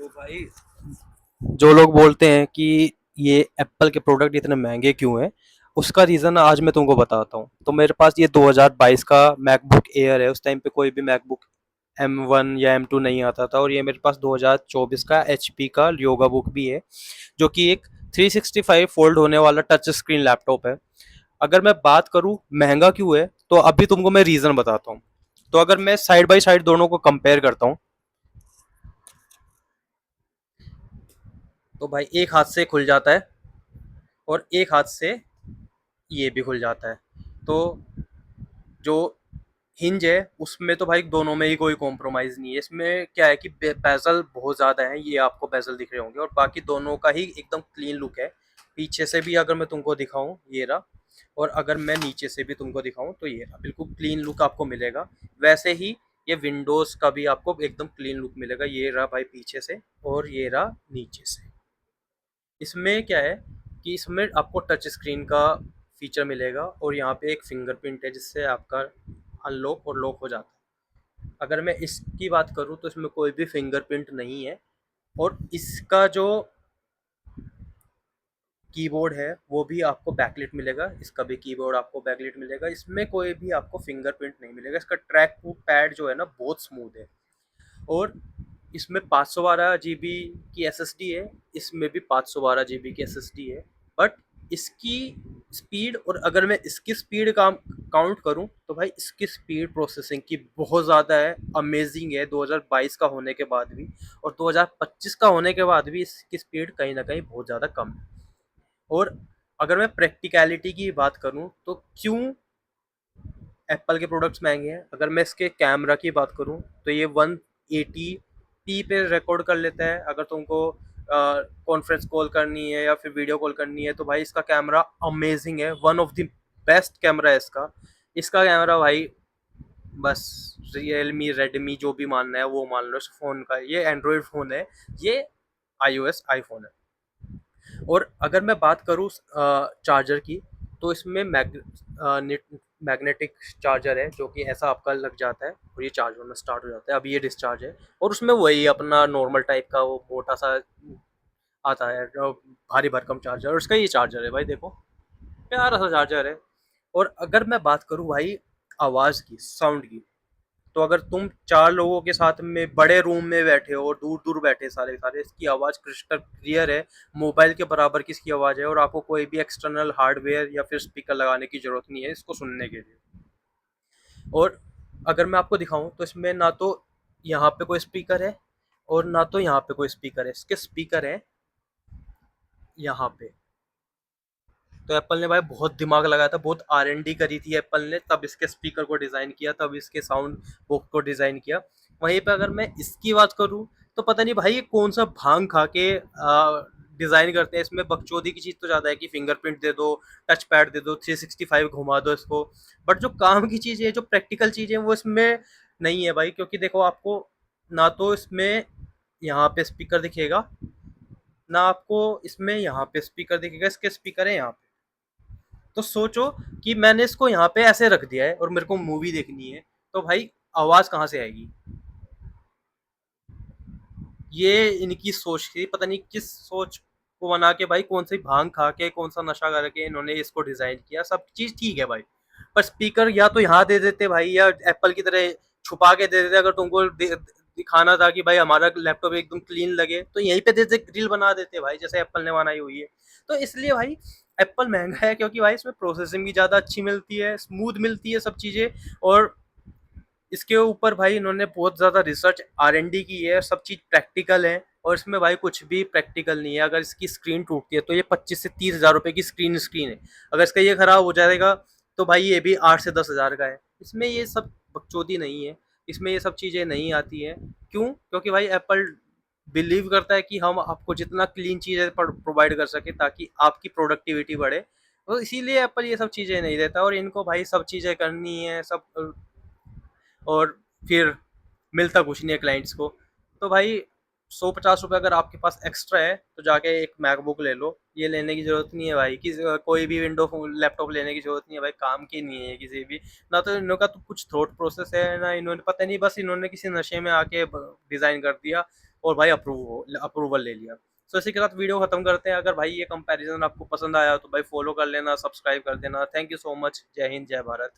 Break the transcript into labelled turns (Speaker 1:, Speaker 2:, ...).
Speaker 1: तो भाई, जो लोग बोलते हैं कि ये एप्पल के प्रोडक्ट इतने महंगे क्यों हैं, उसका रीज़न आज मैं तुमको बताता हूँ। तो मेरे पास ये 2022 का मैकबुक एयर है। उस टाइम पे कोई भी मैकबुक M1 या M2 नहीं आता था, और ये मेरे पास 2024 का HP का योगा बुक भी है, जो कि एक 365 फोल्ड होने वाला टच स्क्रीन लैपटॉप है। अगर मैं बात करूँ महंगा क्यों है, तो अभी तुमको मैं रीज़न बताता हूँ। तो अगर मैं साइड बाय साइड दोनों को कंपेयर करता हूँ, तो भाई एक हाथ से खुल जाता है और एक हाथ से ये भी खुल जाता है। तो जो हिंज है उसमें तो भाई दोनों में ही कोई कॉम्प्रोमाइज़ नहीं है। इसमें क्या है कि बेजल बहुत ज़्यादा है, ये आपको बेजल दिख रहे होंगे, और बाकी दोनों का ही एकदम क्लीन लुक है। पीछे से भी अगर मैं तुमको दिखाऊं, ये रहा, और अगर मैं नीचे से भी तुमको दिखाऊं तो ये रहा, बिल्कुल क्लीन लुक आपको मिलेगा। वैसे ही ये विंडोज़ का भी आपको एकदम क्लीन लुक मिलेगा। ये रहा भाई पीछे से, और ये रहा नीचे से। इसमें क्या है कि इसमें आपको टच स्क्रीन का फीचर मिलेगा, और यहाँ पे एक फिंगरप्रिंट है जिससे आपका अनलॉक और लॉक हो जाता है। अगर मैं इसकी बात करूँ तो इसमें कोई भी फिंगरप्रिंट नहीं है, और इसका जो कीबोर्ड है वो भी आपको बैकलिट मिलेगा। इसका भी कीबोर्ड आपको बैकलिट मिलेगा। इसमें कोई भी आपको फिंगरप्रिंट नहीं मिलेगा। इसका ट्रैक पैड जो है ना, बहुत स्मूथ है। और इसमें 512 GB की एसएसडी है। इसमें भी 512 GB की एसएसडी है। बट इसकी स्पीड, और अगर मैं इसकी स्पीड का काउंट करूं, तो भाई इसकी स्पीड प्रोसेसिंग की बहुत ज़्यादा है, अमेजिंग है 2022 का होने के बाद भी। और 2025 का होने के बाद भी इसकी स्पीड कहीं ना कहीं बहुत ज़्यादा कम है। और अगर मैं प्रैक्टिकलिटी की बात करूं, तो क्यों एप्पल के प्रोडक्ट्स महंगे हैं, अगर मैं इसके कैमरा की बात करूं, तो ये 180p पे रिकॉर्ड कर लेता है। अगर तुमको कॉन्फ्रेंस कॉल करनी है या फिर वीडियो कॉल करनी है, तो भाई इसका कैमरा अमेजिंग है, one of the best camera है इसका। इसका कैमरा भाई, बस रियलमी रेडमी जो भी मानना है वो मान लो। इस फ़ोन का, ये एंड्रॉयड फ़ोन है, ये iOS आईफोन है। और अगर मैं बात करूँ चार्जर की, तो इसमें मैग्नेटिक चार्जर है, जो कि ऐसा आपका लग जाता है और ये चार्ज होना स्टार्ट हो जाता है। अभी ये डिस्चार्ज है, और उसमें वही अपना नॉर्मल टाइप का वो मोटा सा आता है, जो भारी भरकम चार्जर, और उसका ये चार्जर है भाई, देखो प्यारा सा चार्जर है। और अगर मैं बात करूँ भाई आवाज़ की, साउंड की, तो अगर तुम 4 लोगों के साथ में बड़े रूम में बैठे हो, दूर-दूर बैठे सारे सारे, इसकी आवाज़ क्रिस्टल क्लियर है, मोबाइल के बराबर की इसकी आवाज़ है, और आपको कोई भी एक्सटर्नल हार्डवेयर या फिर स्पीकर लगाने की ज़रूरत नहीं है इसको सुनने के लिए। और अगर मैं आपको दिखाऊँ, तो इसमें ना तो यहाँ पे कोई स्पीकर है, और ना तो यहाँ पे कोई स्पीकर है। इसके स्पीकर हैं यहाँ पे। तो एप्पल ने भाई बहुत दिमाग लगाया था, बहुत R&D करी थी एप्पल ने, तब इसके स्पीकर को डिज़ाइन किया, तब इसके साउंड बॉक्स को डिज़ाइन किया। वहीं पे अगर मैं इसकी बात करूँ, तो पता नहीं भाई ये कौन सा भांग खा के डिज़ाइन करते हैं। इसमें बकचोदी की चीज़ तो ज़्यादा है कि फिंगरप्रिंट दे दो, टच पैड दे दो, 365 घुमा दो इसको। बट जो काम की चीज़ है, जो प्रैक्टिकल चीज़ है, वो इसमें नहीं है भाई। क्योंकि देखो, आपको ना तो इसमें यहाँ पे स्पीकर दिखेगा, ना आपको इसमें यहाँ पे स्पीकर दिखेगा। इसके स्पीकर है यहाँ पे। तो सोचो कि मैंने इसको यहाँ पे ऐसे रख दिया है और मेरे को मूवी देखनी है, तो भाई आवाज़ कहाँ से आएगी? ये इनकी सोच थी, पता नहीं किस सोच को बना के, भाई कौन सी भांग खा के, कौन सा नशा करके इन्होंने इसको डिज़ाइन किया। सब चीज़ ठीक है भाई, पर स्पीकर या तो यहाँ दे देते भाई, या एप्पल की तरह छुपा के दे देते। अगर तुमको दिखाना था कि भाई हमारा लैपटॉप एकदम क्लीन लगे, तो यहीं पे दे दे, ग्रिल बना देते भाई, जैसे एप्पल ने बनाई हुई है। तो इसलिए भाई एप्पल महंगा है, क्योंकि भाई इसमें प्रोसेसिंग भी ज़्यादा अच्छी मिलती है, स्मूथ मिलती है सब चीज़ें। और इसके ऊपर भाई इन्होंने बहुत ज़्यादा रिसर्च R&D की है, सब चीज़ प्रैक्टिकल है। और इसमें भाई कुछ भी प्रैक्टिकल नहीं है। अगर इसकी स्क्रीन टूटती है, तो ये 25 से 30 हज़ार रुपए की स्क्रीन है। अगर इसका ये खराब हो जाएगा, तो भाई ये भी 8 से 10 हज़ार का है। इसमें ये सब बकचोदी नहीं है, इसमें ये सब चीज़ें नहीं आती हैं। क्यों? क्योंकि भाई एप्पल बिलीव करता है कि हम आपको जितना क्लीन चीज़ें प्रोवाइड कर सके, ताकि आपकी प्रोडक्टिविटी बढ़े। तो इसीलिए एप्पल ये सब चीज़ें नहीं देता, और इनको भाई सब चीज़ें करनी है सब, और फिर मिलता कुछ नहीं है क्लाइंट्स को। तो भाई 150 रुपये अगर आपके पास एक्स्ट्रा है, तो जाके एक मैकबुक ले लो। ये लेने की ज़रूरत नहीं है भाई कि कोई भी विंडो लैपटॉप लेने की ज़रूरत नहीं है भाई, काम की नहीं है किसी भी। ना तो इनका तो कुछ थॉट प्रोसेस है, ना इन्होंने, पता नहीं, बस इन्होंने किसी नशे में आके डिज़ाइन कर दिया। और भाई अप्रूवल ले लिया। तो इसी के साथ वीडियो खत्म करते हैं। अगर भाई ये कंपैरिजन आपको पसंद आया तो भाई फॉलो कर लेना, सब्सक्राइब कर देना। Thank you so much. जय हिंद, जय भारत।